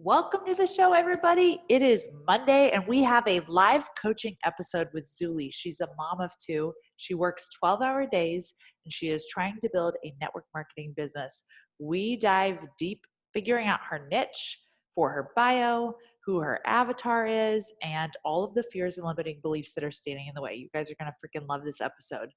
Welcome to the show, everybody. It is Monday, and we have a live coaching episode with Zuly. She's a mom of two. She works 12-hour days, and she is trying to build a network marketing business. We dive deep, figuring out her niche for her bio, who her avatar is, and all of the fears and limiting beliefs that are standing in the way. You guys are going to freaking love this episode.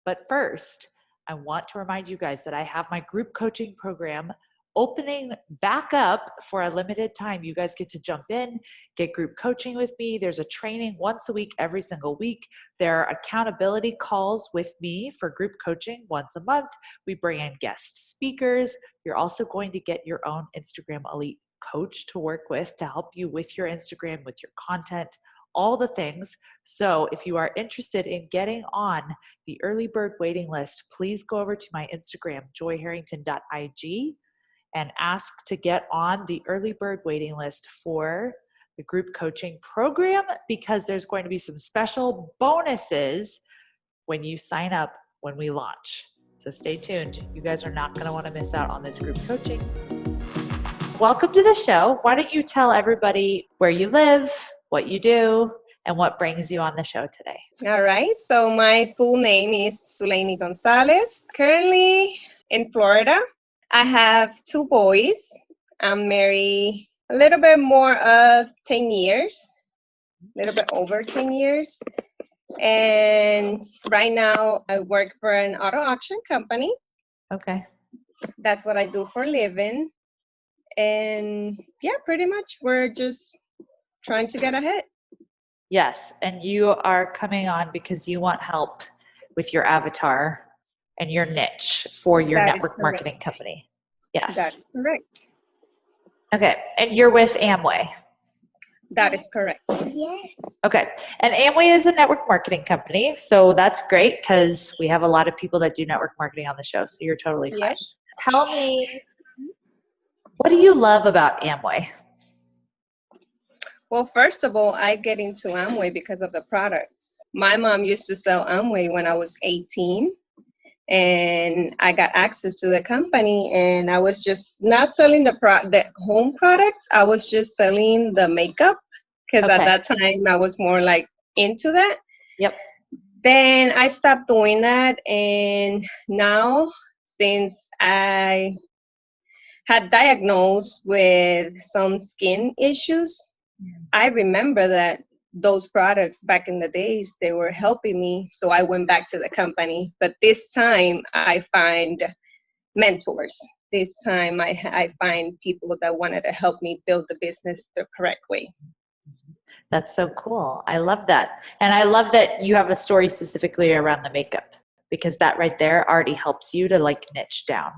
But first, I want to remind you guys that I have my group coaching program opening back up for a limited time. You guys get to jump in, get group coaching with me. There's a training once a week, every single week. There are accountability calls with me for group coaching once a month. We bring in guest speakers. You're also going to get your own Instagram Elite coach to work with to help you with your Instagram, with your content, all the things. So if you are interested in getting on the early bird waiting list, please go over to my Instagram, joyharrington.ig, and ask to get on the early bird waiting list for the group coaching program, because there's going to be some special bonuses when you sign up when we launch. So stay tuned. You guys are not going to want to miss out on this group coaching. Welcome to the show. Why don't you tell everybody where you live, what you do, and what brings you on the show today? All right. So my full name is Zuly Gonzalez. Currently in Florida. I have two boys. I'm married a little bit more of 10 years, a little bit over 10 years. And right now I work for an auto auction company. Okay. That's what I do for a living. And yeah, pretty much we're just trying to get ahead. Yes. And you are coming on because you want help with your avatar and your niche for your network marketing company. Yes. That's correct. Okay. And you're with Amway. That is correct. Yes. Okay. And Amway is a network marketing company. So that's great because we have a lot of people that do network marketing on the show. So you're totally fine. Yes. Tell me, what do you love about Amway? Well, first of all, I get into Amway because of the products. My mom used to sell Amway when I was 18. And I got access to the company, and I was just not selling the home products. I was just selling the makeup because at that time I was more like into that. Yep. Then I stopped doing that, and now since I had diagnosed with some skin issues, I remember that those products back in the days, they were helping me. So I went back to the company. But this time I find mentors. This time I find people that wanted to help me build the business the correct way. That's so cool. I love that. And I love that you have a story specifically around the makeup, because that right there already helps you to like niche down.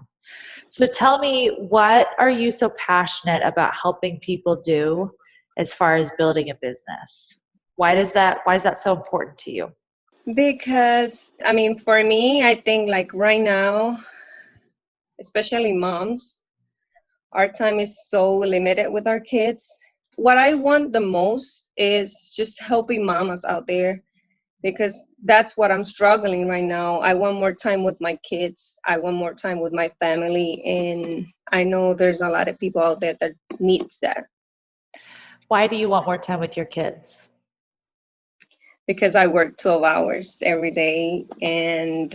So tell me, what are you so passionate about helping people do as far as building a business? Why is that so important to you? Because, I mean, for me, I think like right now, especially moms, our time is so limited with our kids. What I want the most is just helping mamas out there, because that's what I'm struggling right now. I want more time with my kids. I want more time with my family. And I know there's a lot of people out there that needs that. Why do you want more time with your kids? Because I work 12 hours every day, and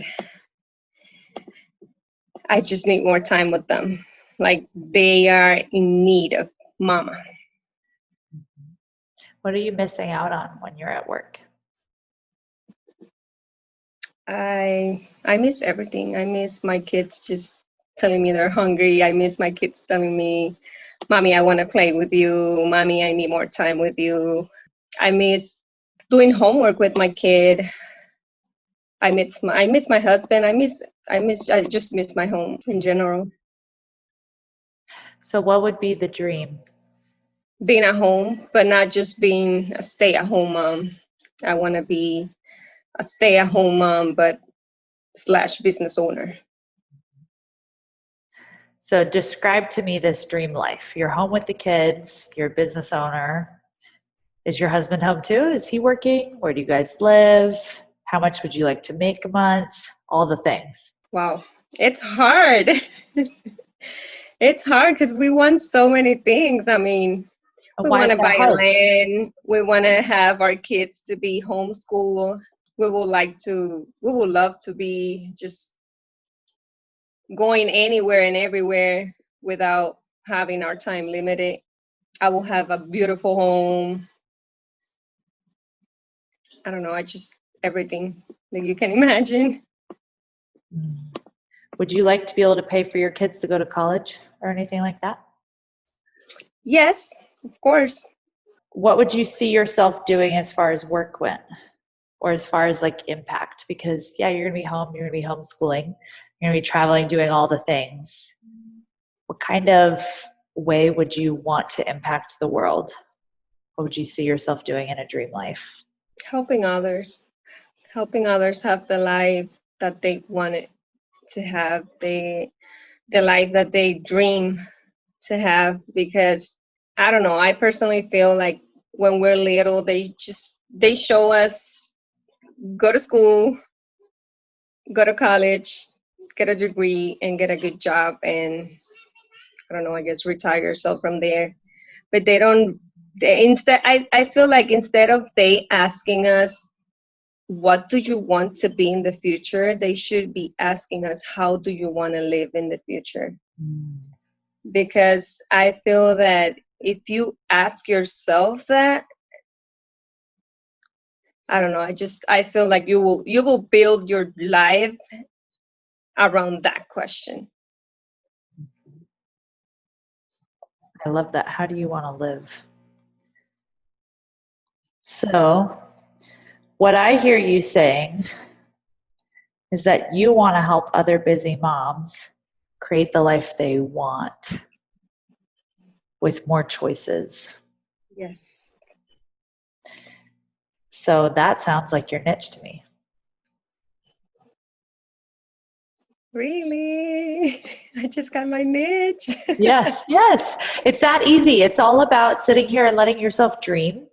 I just need more time with them. Like, they are in need of mama. What are you missing out on when you're at work? I miss everything. I miss my kids just telling me they're hungry. I miss my kids telling me, Mommy, I want to play with you. Mommy, I need more time with you. I miss doing homework with my kid. I miss my husband. I just miss my home in general. So what would be the dream? Being at home, but not just being a stay-at-home mom. I want to be a stay-at-home mom, but / business owner. So describe to me this dream life. You're home with the kids, you're a business owner. Is your husband home too? Is he working? Where do you guys live? How much would you like to make a month? All the things. Wow, it's hard. It's hard because we want so many things. I mean, And we why want is to that buy hard? land. We want to have our kids to be homeschooled. We would love to be just going anywhere and everywhere without having our time limited. I will have a beautiful home. I don't know. I just, everything that you can imagine. Mm. Would you like to be able to pay for your kids to go to college or anything like that? Yes, of course. What would you see yourself doing as far as work went or as far as like impact? Because, yeah, you're going to be home, you're going to be homeschooling, you're going to be traveling, doing all the things. What kind of way would you want to impact the world? What would you see yourself doing in a dream life? Helping others. Helping others have the life that they wanted to have, the life that they dream to have. Because I don't know, I personally feel like when we're little, they show us go to school, go to college, get a degree, and get a good job, and I don't know, I guess retire yourself from there. But they don't. I feel like instead of they asking us what do you want to be in the future, they should be asking us how do you want to live in the future. Mm. Because I feel that if you ask yourself that, I don't know, I feel like you will build your life around that question. I love that. How do you want to live? So, what I hear you saying is that you want to help other busy moms create the life they want with more choices. Yes. So that sounds like your niche to me. Really? I just got my niche. Yes, yes. It's that easy. It's all about sitting here and letting yourself dream.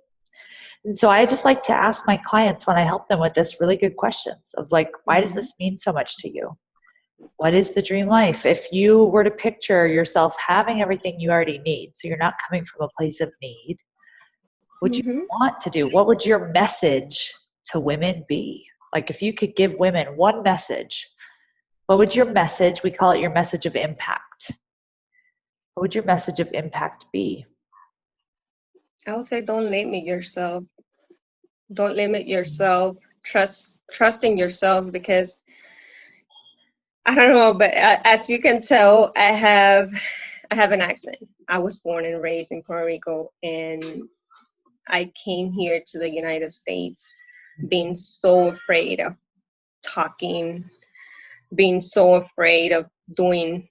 And so I just like to ask my clients when I help them with this really good questions of like, why does Mhm. this mean so much to you? What is the dream life? If you were to picture yourself having everything you already need, so you're not coming from a place of need, what would you Mhm. want to do? What would your message to women be? Like if you could give women one message, what would your message, we call it your message of impact. What would your message of impact be? I would say don't limit yourself. Don't limit yourself. Trusting yourself because I don't know, but as you can tell, I have an accent. I was born and raised in Puerto Rico, and I came here to the United States being so afraid of talking, being so afraid of doing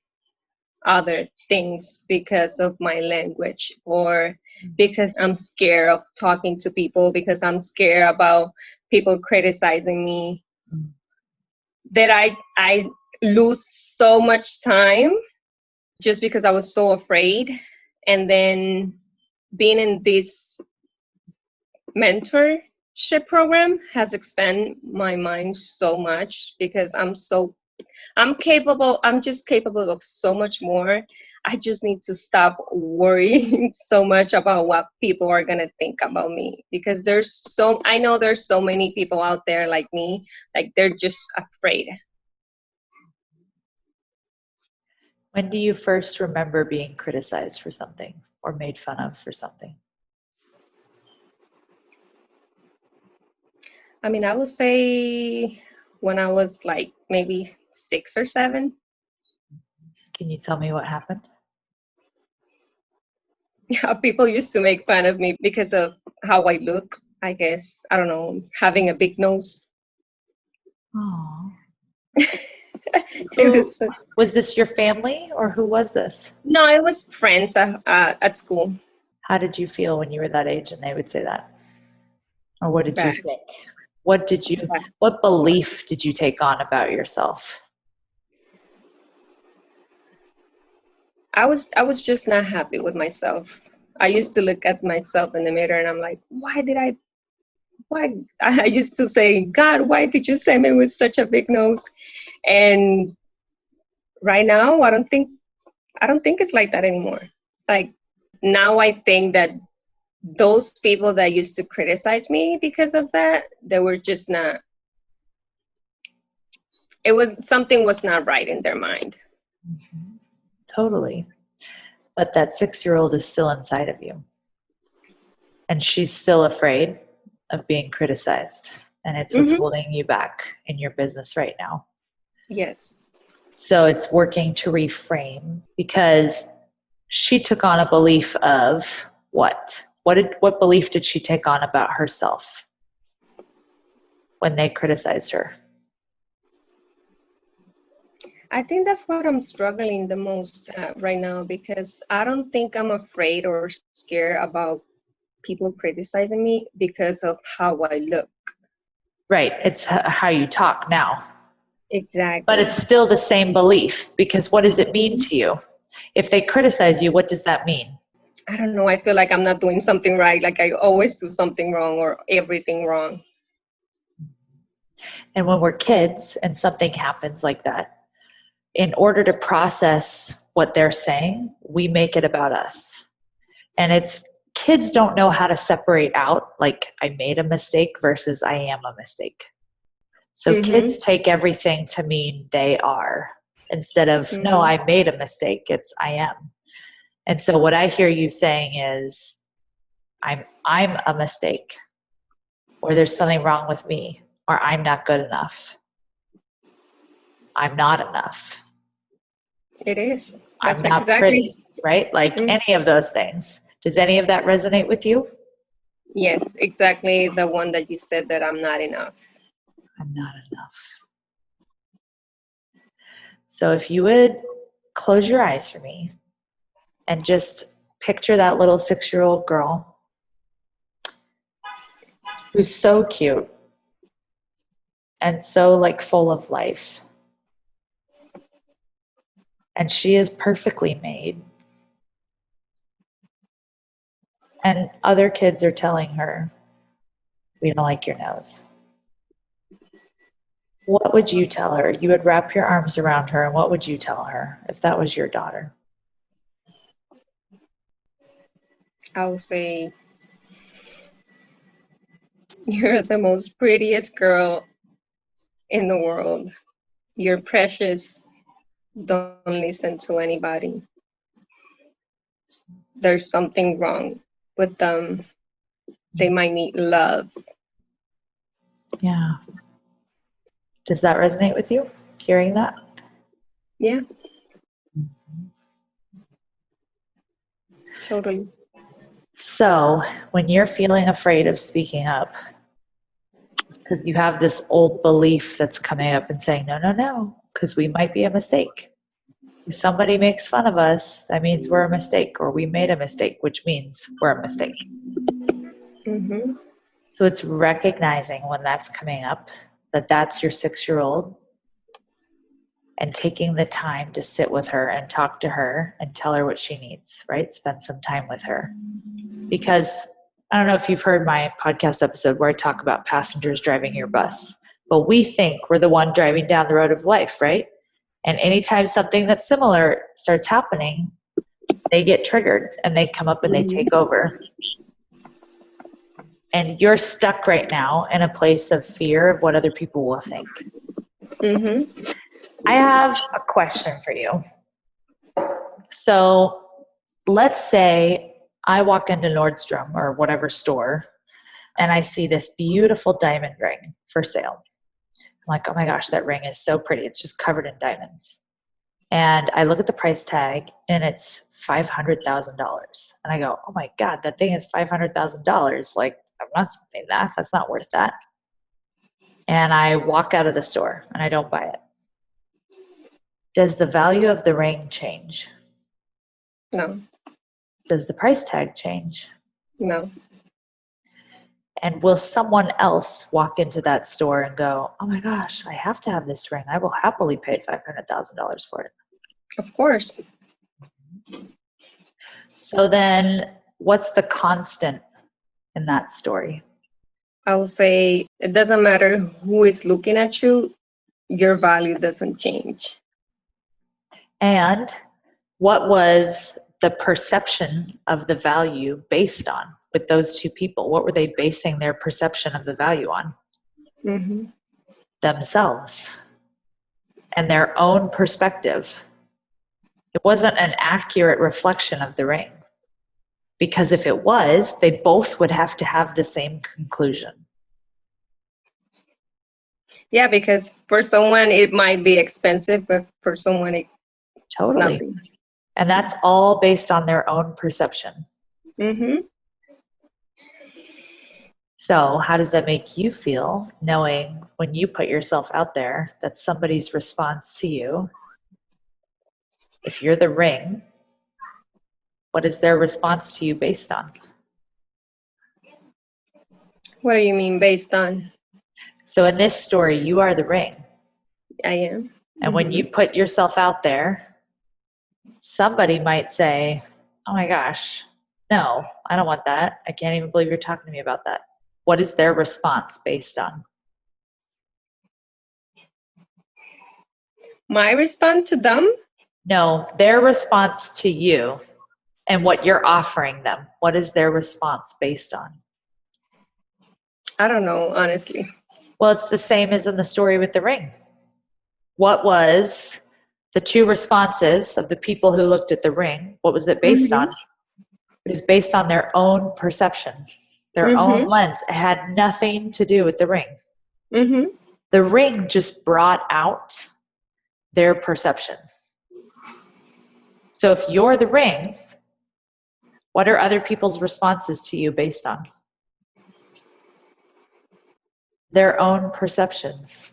other things because of my language, or because I'm scared of talking to people, because I'm scared about people criticizing me, that I lose so much time just because I was so afraid. And then being in this mentorship program has expanded my mind so much because I'm just capable of so much more. I just need to stop worrying so much about what people are going to think about me, because I know there's so many people out there like me, like they're just afraid. When do you first remember being criticized for something or made fun of for something? I mean, I would say when I was like maybe 6 or 7. Can you tell me what happened? Yeah, people used to make fun of me because of how I look, I guess. I don't know, having a big nose. Oh, It who was, was this, your family or who was this? no, it was friends at school. How did you feel when you were that age and they would say that? Or what did you Bad, think? What did you, bad. what belief did you take on about yourself? I was just not happy with myself. I used to look at myself in the mirror and I'm like, why I used to say, God, why did you send me with such a big nose? And right now, I don't think I don't think it's like that anymore. Like now I think that those people that used to criticize me because of that, they were just not, it was something was not right in their mind. Mm-hmm. Totally. But that 6-year-old is still inside of you. And she's still afraid of being criticized. And it's what's holding you back in your business right now. Yes. So it's working to reframe, because she took on a belief of what? What belief did she take on about herself when they criticized her? I think that's what I'm struggling the most right now, because I don't think I'm afraid or scared about people criticizing me because of how I look. Right. It's how you talk now. Exactly. But it's still the same belief, because what does it mean to you? If they criticize you, what does that mean? I don't know. I feel like I'm not doing something right. Like I always do something wrong or everything wrong. And when we're kids and something happens like that, in order to process what they're saying, we make it about us. And it's kids don't know how to separate out, like, I made a mistake versus I am a mistake. So kids take everything to mean they are, instead of, no, I made a mistake. It's I am. And so what I hear you saying is, I'm a mistake, or there's something wrong with me, or I'm not good enough. I'm not enough. It is. I'm That's not exactly pretty, right? Like any of those things. Does any of that resonate with you? Yes, exactly the one that you said, that I'm not enough. I'm not enough. So if you would close your eyes for me and just picture that little 6-year-old girl who's so cute and so like full of life. And she is perfectly made. And other kids are telling her, we don't like your nose. What would you tell her? You would wrap your arms around her, and what would you tell her if that was your daughter? I would say, you're the most prettiest girl in the world. You're precious. Don't listen to anybody. There's something wrong with them. They might need love. Yeah. Does that resonate with you, hearing that? Yeah, totally. So when you're feeling afraid of speaking up, because you have this old belief that's coming up and saying, no, no, no, because we might be a mistake. If somebody makes fun of us, that means we're a mistake, or we made a mistake, which means we're a mistake. So it's recognizing when that's coming up, that that's your 6-year-old, and taking the time to sit with her and talk to her and tell her what she needs, right? Spend some time with her. Because I don't know if you've heard my podcast episode where I talk about passengers driving your bus, but we think we're the one driving down the road of life, right? And anytime something that's similar starts happening, they get triggered and they come up and they take over. And you're stuck right now in a place of fear of what other people will think. I have a question for you. So let's say I walk into Nordstrom or whatever store and I see this beautiful diamond ring for sale. I'm like, oh my gosh, that ring is so pretty. It's just covered in diamonds. And I look at the price tag and it's $500,000. And I go, oh my God, that thing is $500,000. Like, I'm not spending that. That's not worth that. And I walk out of the store and I don't buy it. Does the value of the ring change? No. Does the price tag change? No. And will someone else walk into that store and go, oh my gosh, I have to have this ring. I will happily pay $500,000 for it. Of course. So then what's the constant in that story? I would say it doesn't matter who is looking at you, your value doesn't change. And What was the perception of the value based on with those two people? What were they basing their perception of the value on? Mm-hmm. Themselves and their own perspective. It wasn't an accurate reflection of the ring. Because if it was, they both would have to have the same conclusion. Yeah, because for someone it might be expensive, but for someone it's Totally. nothing. And that's all based on their own perception. Mm-hmm. So, how does that make you feel knowing when you put yourself out there that somebody's response to you, if you're the ring, what is their response to you based on? What do you mean based on? So, in this story, you are the ring. I am. And when you put yourself out there, somebody might say, oh my gosh, no, I don't want that. I can't even believe you're talking to me about that. What is their response based on? My response to them? No, their response to you and what you're offering them. What is their response based on? I don't know, honestly. Well, it's the same as in the story with the ring. What was the two responses of the people who looked at the ring? What was it based on? It was based on their own perception, their own lens. It had nothing to do with the ring. Mm-hmm. The ring just brought out their perception. So if you're the ring, what are other people's responses to you based on? Their own perceptions,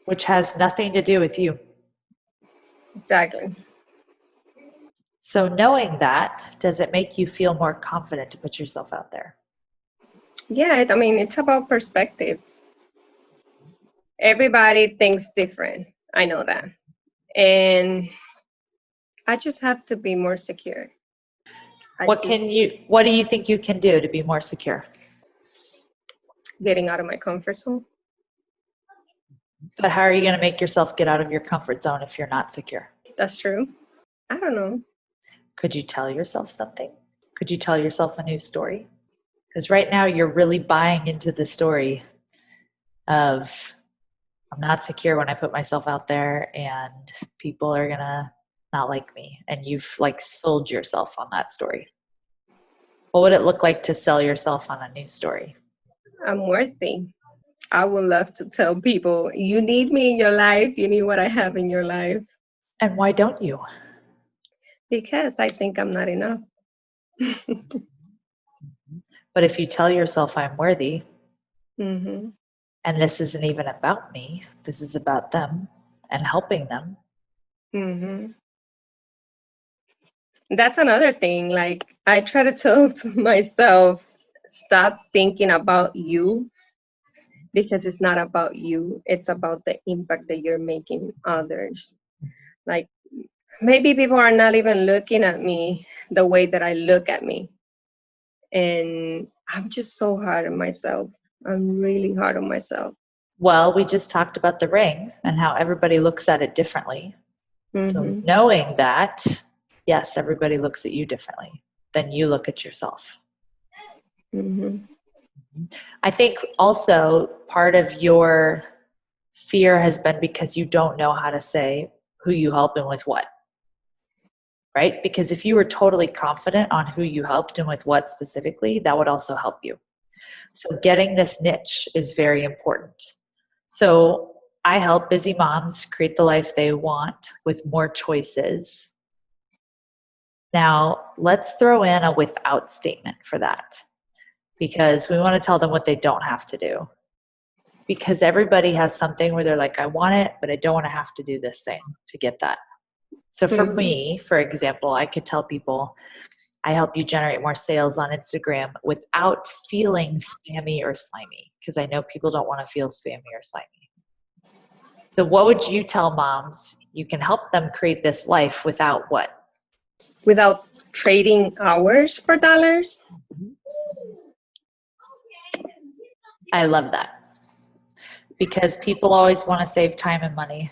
which has nothing to do with you. Exactly. So knowing that, does it make you feel more confident to put yourself out there? Yeah, I mean, it's about perspective. Everybody thinks different. I know that. And I just have to be more secure. What do you think you can do to be more secure? Getting out of my comfort zone. But how are you going to make yourself get out of your comfort zone if you're not secure? That's true. I don't know. Could you tell yourself something? Could you tell yourself a new story? Because right now you're really buying into the story of I'm not secure when I put myself out there and people are going to not like me. And you've like sold yourself on that story. What would it look like to sell yourself on a new story? I'm worthy. I would love to tell people, you need me in your life. You need what I have in your life. And why don't you? Because I think I'm not enough. But if you tell yourself I'm worthy, Mm-hmm. and this isn't even about me, this is about them and helping them. Mm-hmm. That's another thing. Like, I try to tell to myself, stop thinking about you, because it's not about you. It's about the impact that you're making others. Like, maybe people are not even looking at me the way that I look at me. And I'm just so hard on myself. I'm really hard on myself. Well, we just talked about the ring and how everybody looks at it differently. So Mm-hmm. knowing that, yes, everybody looks at you differently than you look at yourself. Mm-hmm. I think also part of your fear has been because you don't know how to say who you help and with what, right? Because if you were totally confident on who you helped and with what specifically, that would also help you. So getting this niche is very important. So I help busy moms create the life they want with more choices. Now, let's throw in a without statement for that because we want to tell them what they don't have to do. Because everybody has something where they're like, I want it, but I don't want to have to do this thing to get that. So for me, for example, I could tell people, I help you generate more sales on Instagram without feeling spammy or slimy, because I know people don't want to feel spammy or slimy. So what would you tell moms? You can help them create this life without what? Without trading hours for dollars. I love that. Because people always want to save time and money.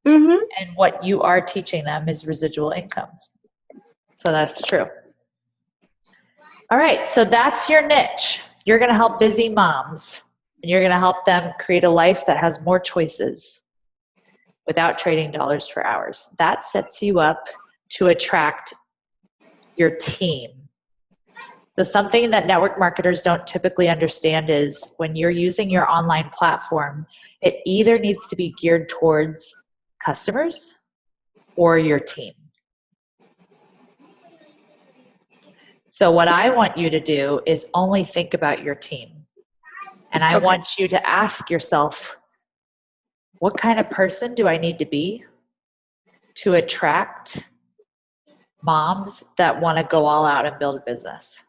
Mm-hmm. And what you are teaching them is residual income. So that's true. All right, so that's your niche. You're going to help busy moms, and you're going to help them create a life that has more choices without trading dollars for hours. That sets you up to attract your team. So something that network marketers don't typically understand is when you're using your online platform, it either needs to be geared towards customers or your team. So what I want you to do is only think about your team. And I want you to ask yourself, what kind of person do I need to be to attract moms that want to go all out and build a business?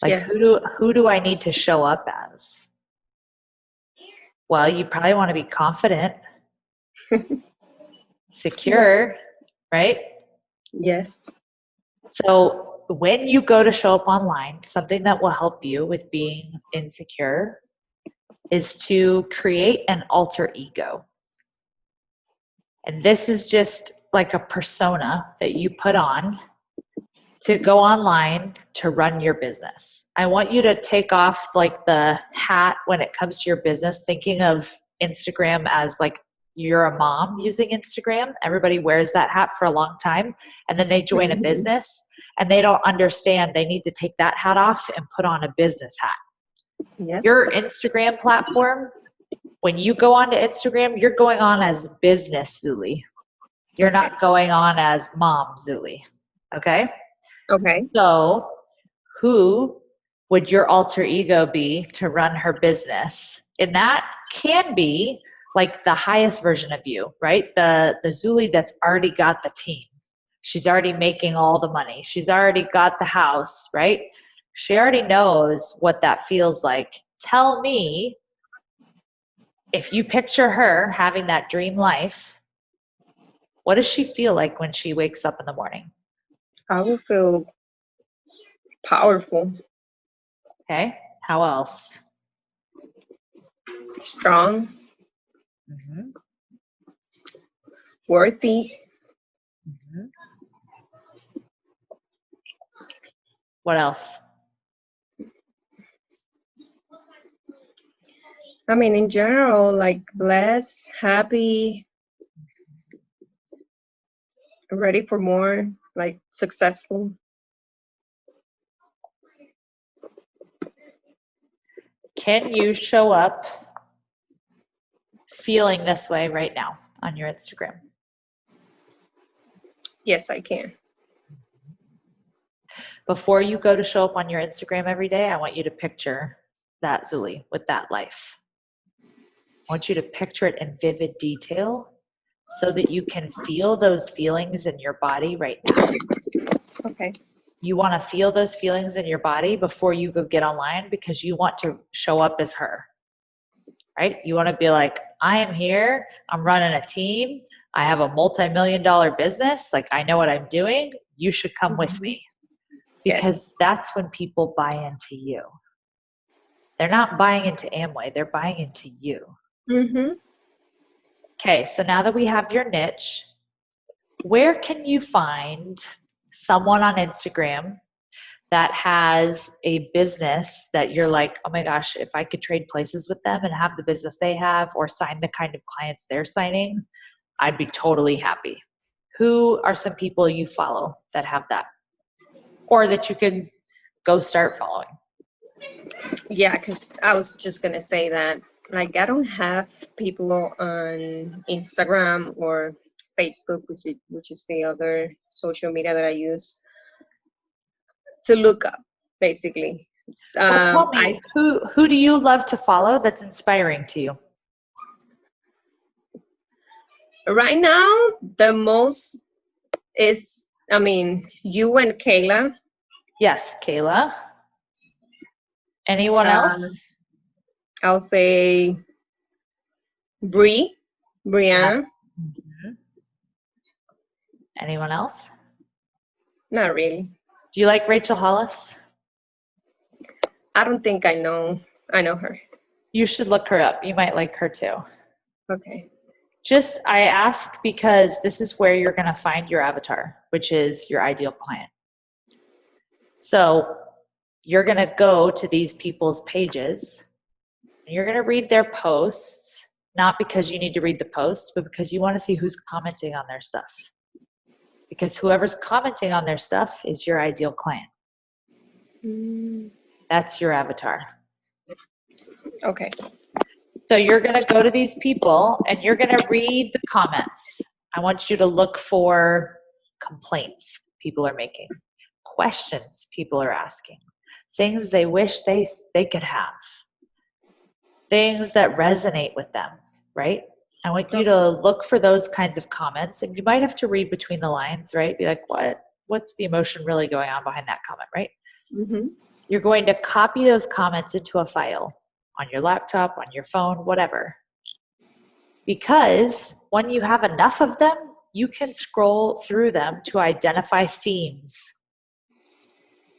Like, Yes. who do I need to show up as? Well, you probably want to be confident, secure, right? Yes. So when you go to show up online, something that will help you with being insecure is to create an alter ego. And this is just like a persona that you put on to go online to run your business. I want you to take off like the hat when it comes to your business, thinking of Instagram as like you're a mom using Instagram. Everybody wears that hat for a long time, and then they join a business and they don't understand they need to take that hat off and put on a business hat. Yep. Your Instagram platform, when you go onto Instagram, you're going on as business Zuly. You're not going on as mom Zuly. Okay? Okay. So, who would your alter ego be to run her business? And that can be like the highest version of you, right? The Zuly that's already got the team. She's already making all the money. She's already got the house, right? She already knows what that feels like. Tell me, if you picture her having that dream life, what does she feel like when she wakes up in the morning? I will feel powerful, Okay. How else? strong, Mm-hmm. worthy. Mm-hmm. What else? I mean, in general, like blessed, happy, ready for more, like successful. Can you show up feeling this way right now on your Instagram? Yes, I can. Before you go to show up on your Instagram every day, I want you to picture that Zuly with that life. I want you to picture it in vivid detail so that you can feel those feelings in your body right now. Okay. You want to feel those feelings in your body before you go get online because you want to show up as her, right? You want to be like, I am here. I'm running a team. I have a multi-million-dollar business. Like, I know what I'm doing. You should come with me. Because that's when people buy into you. They're not buying into Amway. They're buying into you. Mm-hmm. Okay, so now that we have your niche, where can you find someone on Instagram that has a business that you're like, oh my gosh, if I could trade places with them and have the business they have or sign the kind of clients they're signing, I'd be totally happy. Who are some people you follow that have that? Or that you could go start following? Yeah, because I was just gonna say that. Like, I don't have people on Instagram or Facebook, which is the other social media that I use to look up, basically. Well, tell I me, who do you love to follow that's inspiring to you? Right now the most is, I mean, you and Kayla. Yes, Kayla. Anyone else? I'll say Brianna. Yes. Mm-hmm. Anyone else? Not really. Do you like Rachel Hollis? I don't think I know her. You should look her up. You might like her too. Okay. Just, I ask because this is where you're going to find your avatar, which is your ideal client. So you're going to go to these people's pages and you're going to read their posts, not because you need to read the post, but because you want to see who's commenting on their stuff. Because whoever's commenting on their stuff is your ideal client. That's your avatar. Okay. So you're going to go to these people and you're going to read the comments. I want you to look for complaints people are making, questions people are asking, things they wish they could have, things that resonate with them, right? I want you to look for those kinds of comments, and you might have to read between the lines, right? Be like, what's the emotion really going on behind that comment, right? Mm-hmm. You're going to copy those comments into a file on your laptop, on your phone, whatever. Because when you have enough of them, you can scroll through them to identify themes.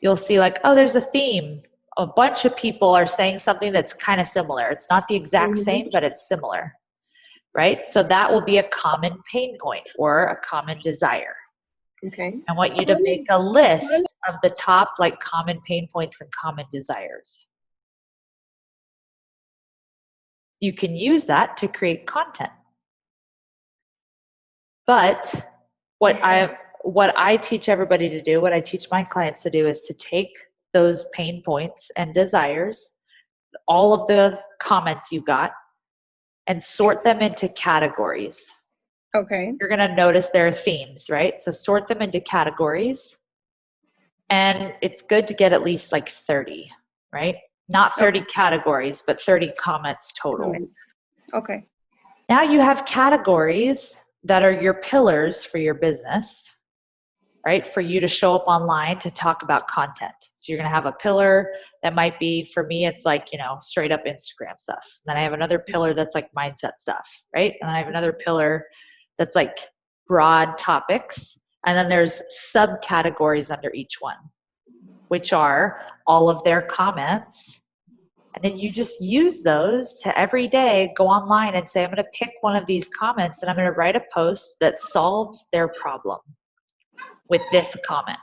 You'll see like, oh, there's a theme. A bunch of people are saying something that's kind of similar. It's not the exact same, but it's similar, right? So that will be a common pain point or a common desire. Okay. I want you to make a list of the top like common pain points and common desires. You can use that to create content. But what I teach everybody to do, what I teach my clients to do is to take those pain points and desires, all of the comments you got, and sort them into categories. Okay. You're going to notice there are themes, right? So sort them into categories. And it's good to get at least like 30, right? Not 30 categories, but 30 comments total. Okay. Now you have categories that are your pillars for your business, right? For you to show up online to talk about content. So you're going to have a pillar that might be, for me, it's like, straight up Instagram stuff. Then I have another pillar that's like mindset stuff, right? And I have another pillar that's like broad topics. And then there's subcategories under each one, which are all of their comments. And then you just use those to every day go online and say, I'm going to pick one of these comments and I'm going to write a post that solves their problem with this comment.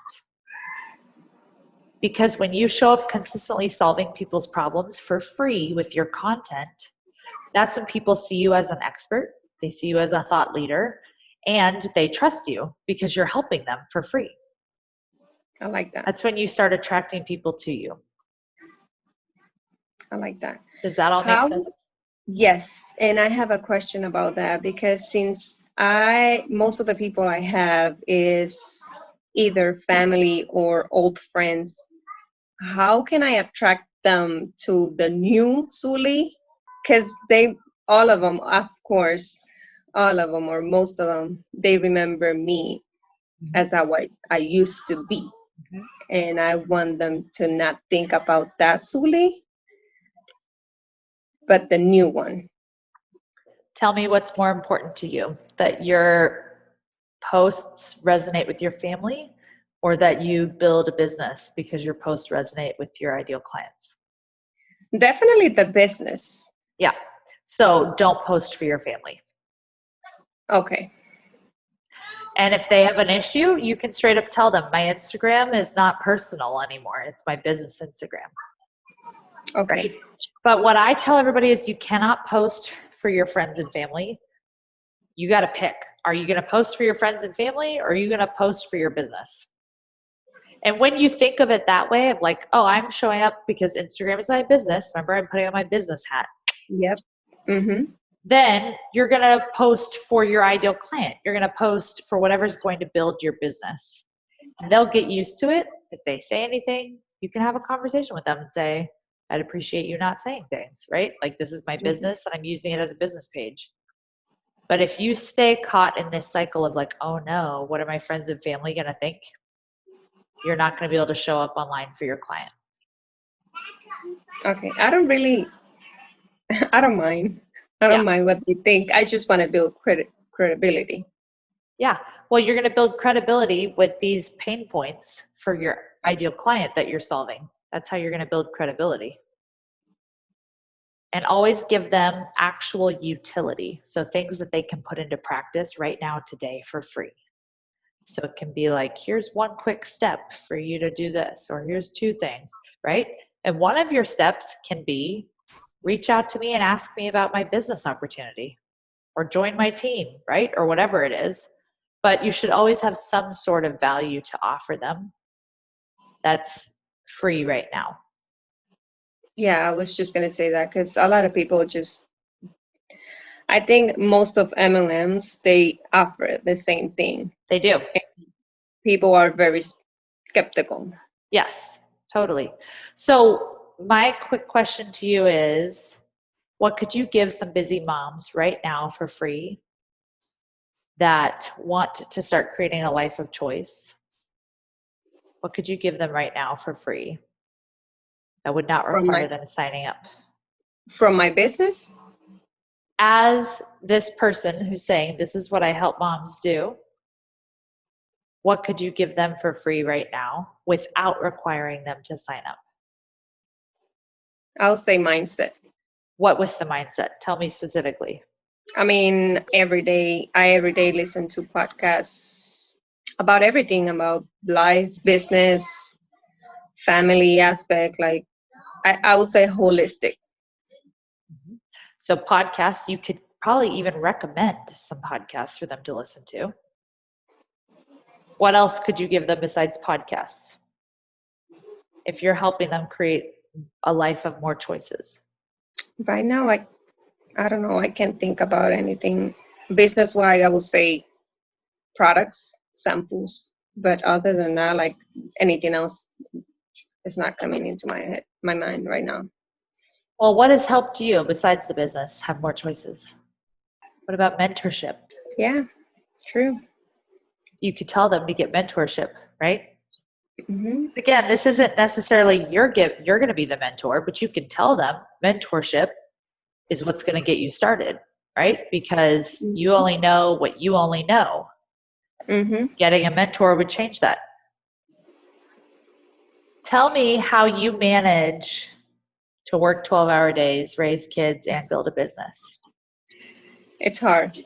Because when you show up consistently solving people's problems for free with your content, that's when people see you as an expert, they see you as a thought leader, and they trust you because you're helping them for free. I like that. That's when you start attracting people to you. I like that. Does that all make sense? Yes, and I have a question about that because since most of the people I have is either family or old friends, how can I attract them to the new Zuly? Because all of them, of course, all of them or most of them, they remember me as what I used to be. And I want them to not think about that Zuly, but the new one. Tell me what's more important to you, that your posts resonate with your family or that you build a business because your posts resonate with your ideal clients? Definitely the business. Yeah. So don't post for your family. Okay. And if they have an issue, you can straight up tell them, my Instagram is not personal anymore. It's my business Instagram. Okay. Right? But what I tell everybody is you cannot post for your friends and family. You got to pick. Are you going to post for your friends and family or are you going to post for your business? And when you think of it that way of like, oh, I'm showing up because Instagram is my business. Remember, I'm putting on my business hat. Yep. Mm-hmm. Then you're going to post for your ideal client. You're going to post for whatever's going to build your business. And they'll get used to it. If they say anything, you can have a conversation with them and say, I'd appreciate you not saying things, right? Like, this is my business and I'm using it as a business page. But if you stay caught in this cycle of like, oh no, what are my friends and family going to think? You're not going to be able to show up online for your client. Okay. I don't mind. I don't mind what they think. I just want to build credibility. Yeah. Well, you're going to build credibility with these pain points for your ideal client that you're solving. That's how you're going to build credibility. And always give them actual utility. So things that they can put into practice right now, today, for free. So it can be like, here's one quick step for you to do this, or here's two things, right? And one of your steps can be reach out to me and ask me about my business opportunity, or join my team, right? Or whatever it is. But you should always have some sort of value to offer them that's free right now. Yeah, I was just going to say that because a lot of people just, I think most of MLMs, they offer the same thing. They do. People are very skeptical. Yes, totally. So my quick question to you is, what could you give some busy moms right now for free that want to start creating a life of choice? What could you give them right now for free that would not from require my them signing up? from my business. As this person who's saying, this is what I help moms do, what could you give them for free right now without requiring them to sign up? I'll say mindset. What with the mindset? Tell me specifically. I mean, every day listen to podcasts about everything, about life, business, family aspect. Like I would say holistic. Mhm. So podcasts, you could probably even recommend some podcasts for them to listen to. What else could you give them besides podcasts if you're helping them create a life of more choices? Right now, I don't know. I can't think about anything business wise. I would say products, samples, but other than that, like anything else is not coming into my mind right now. Well, what has helped you besides the business have more choices? What about mentorship? Yeah, true. You could tell them to get mentorship, right? Hmm. Again, this isn't necessarily you're going to be the mentor, but you can tell them mentorship is what's going to get you started, right? Because you only know what you only know. Hmm. Getting a mentor would change that. Tell me how you manage to work 12-hour days, raise kids, and build a business. It's hard.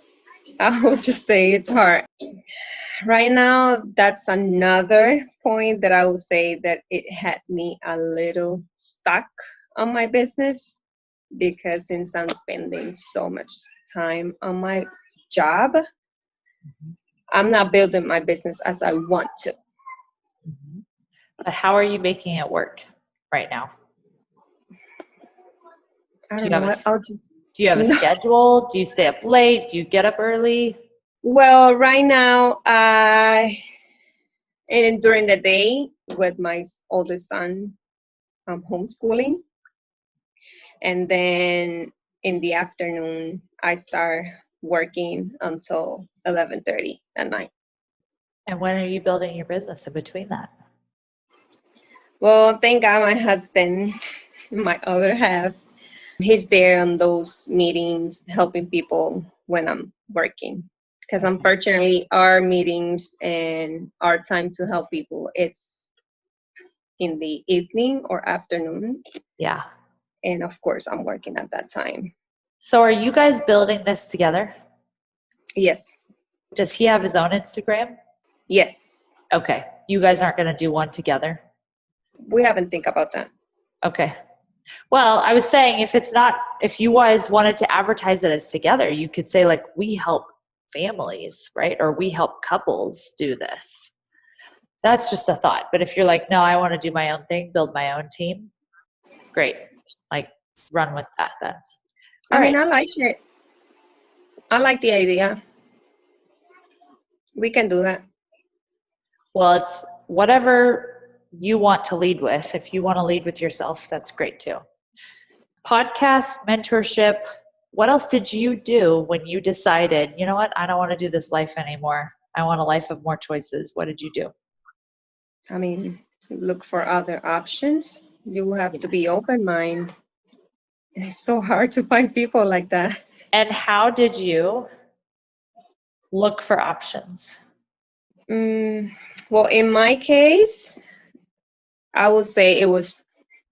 I will just say it's hard. Right now, that's another point that I would say that it had me a little stuck on my business because since I'm spending so much time on my job, I'm not building my business as I want to. Mhm. But how are you making it work right now? I Do don't you have know. a I'll just, do you have a no. schedule? Do you stay up late? Do you get up early? Well, right now, and during the day with my oldest son, I'm homeschooling. And then in the afternoon, I start working until 11:30 at night. And when are you building your business in between that? Well, thank God my husband, my other half, he's there on those meetings helping people when I'm working. Because Okay. unfortunately, our meetings and our time to help people, it's in the evening or afternoon. Yeah. And of course, I'm working at that time. So are you guys building this together? Yes. Does he have his own Instagram? Yes. Okay. You guys aren't going to do one together? We haven't think about that. Okay. Well, I was saying if you guys wanted to advertise it as together, you could say like, we help families, right? Or we help couples do this. That's just a thought. But if you're like, no, I want to do my own thing, build my own team, great. Like, run with that then. I All mean, right. I like it. I like the idea. We can do that. Well, it's whatever you want to lead with. If you want to lead with yourself, that's great too. Podcast, mentorship. What else did you do when you decided, you know what, I don't want to do this life anymore? I want a life of more choices. What did you do? I mean, look for other options. You have to be Yes. open mind. It's so hard to find people like that. And how did you look for options? Mm, well, in my case, I would say it was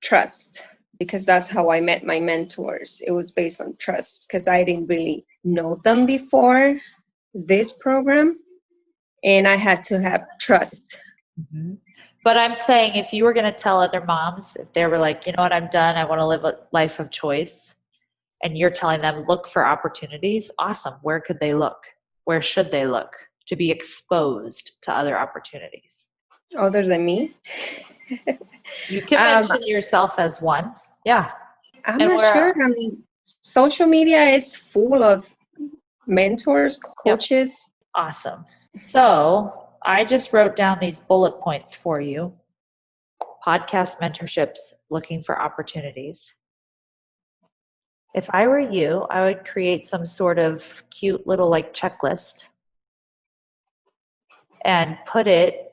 trust. because that's how I met my mentors. It was based on trust because I didn't really know them before this program, and I had to have trust. Mm-hmm. But I'm saying if you were going to tell other moms, if they were like, you know what, I'm done, I want to live a life of choice, and you're telling them, look for opportunities, awesome. Where could they look? Where should they look to be exposed to other opportunities? Other than me, You can um, mention yourself as one. Yeah. I'm And not where, sure. I mean, social media is full of mentors, yep, coaches. awesome. So I just wrote down these bullet points for you. Podcast mentorships, looking for opportunities. If I were you, I would create some sort of cute little like checklist and put it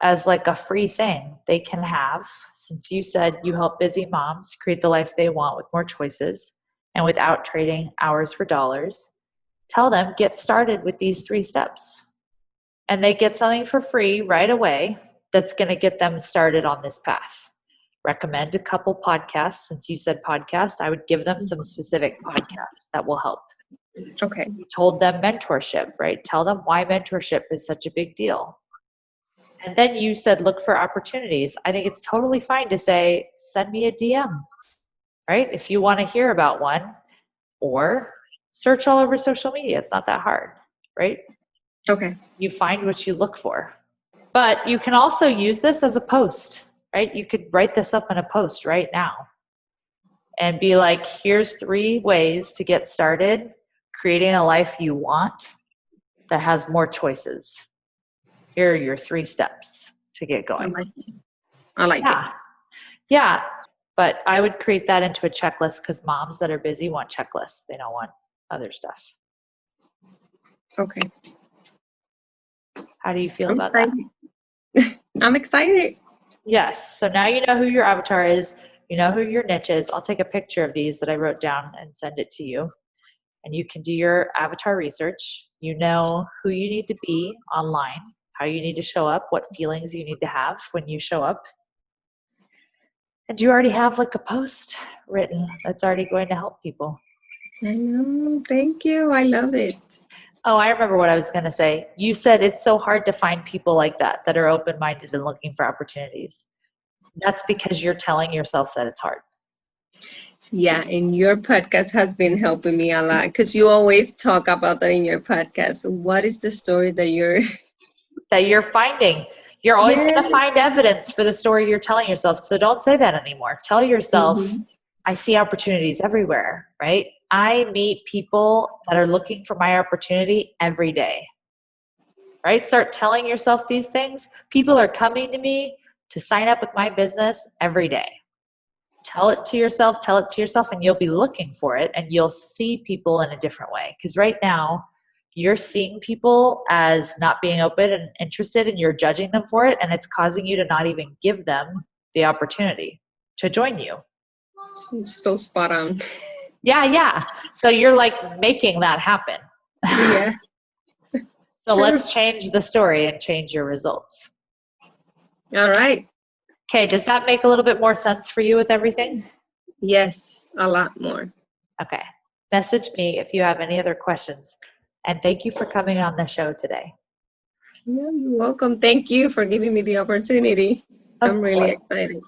as like a free thing they can have. Since you said you help busy moms create the life they want with more choices and without trading hours for dollars, tell them get started with these 3 steps. And they get something for free right away that's going to get them started on this path. Recommend a couple podcasts. Since you said podcast, I would give them some specific podcasts that will help. Okay. You told them mentorship, right? Tell them why mentorship is such a big deal. And then you said look for opportunities. I think it's totally fine to say send me a DM, right? If you want to hear about one, or search all over social media. It's not that hard, right? Okay. You find what you look for. But you can also use this as a post, right? You could write this up in a post right now and be like, here's 3 ways to get started creating a life you want that has more choices. Here are your 3 steps to get I going. like it. I like it. Yeah. Yeah. But I would create that into a checklist because moms that are busy want checklists. They don't want other stuff. Okay. How do you feel I'm about that? excited. I'm excited. Yes. So now you know who your avatar is. You know who your niche is. I'll take a picture of these that I wrote down and send it to you. And you can do your avatar research. You know who you need to be online, how you need to show up, what feelings you need to have when you show up. And you already have like a post written that's already going to help people. I know. Thank you. I love it. Oh, I remember what I was going to say. You said it's so hard to find people like that are open-minded and looking for opportunities. That's because you're telling yourself that it's hard. Yeah, and your podcast has been helping me a lot because you always talk about that in your podcast. What is the story that You're finding. You're always Yeah. going to find evidence for the story you're telling yourself. So don't say that anymore. Tell yourself, Mm-hmm. I see opportunities everywhere, right? I meet people that are looking for my opportunity every day, right? Start telling yourself these things. People are coming to me to sign up with my business every day. Tell it to yourself, and you'll be looking for it and you'll see people in a different way. Because right now, you're seeing people as not being open and interested, and you're judging them for it, and it's causing you to not even give them the opportunity to join you. So spot on. Yeah. So you're like making that happen. Yeah. So let's change the story and change your results. All right. Okay, does that make a little bit more sense for you with everything? Yes, a lot more. Okay. Message me if you have any other questions. And thank you for coming on the show today. Yeah, you're welcome. Thank you for giving me the opportunity. Of I'm really course. excited.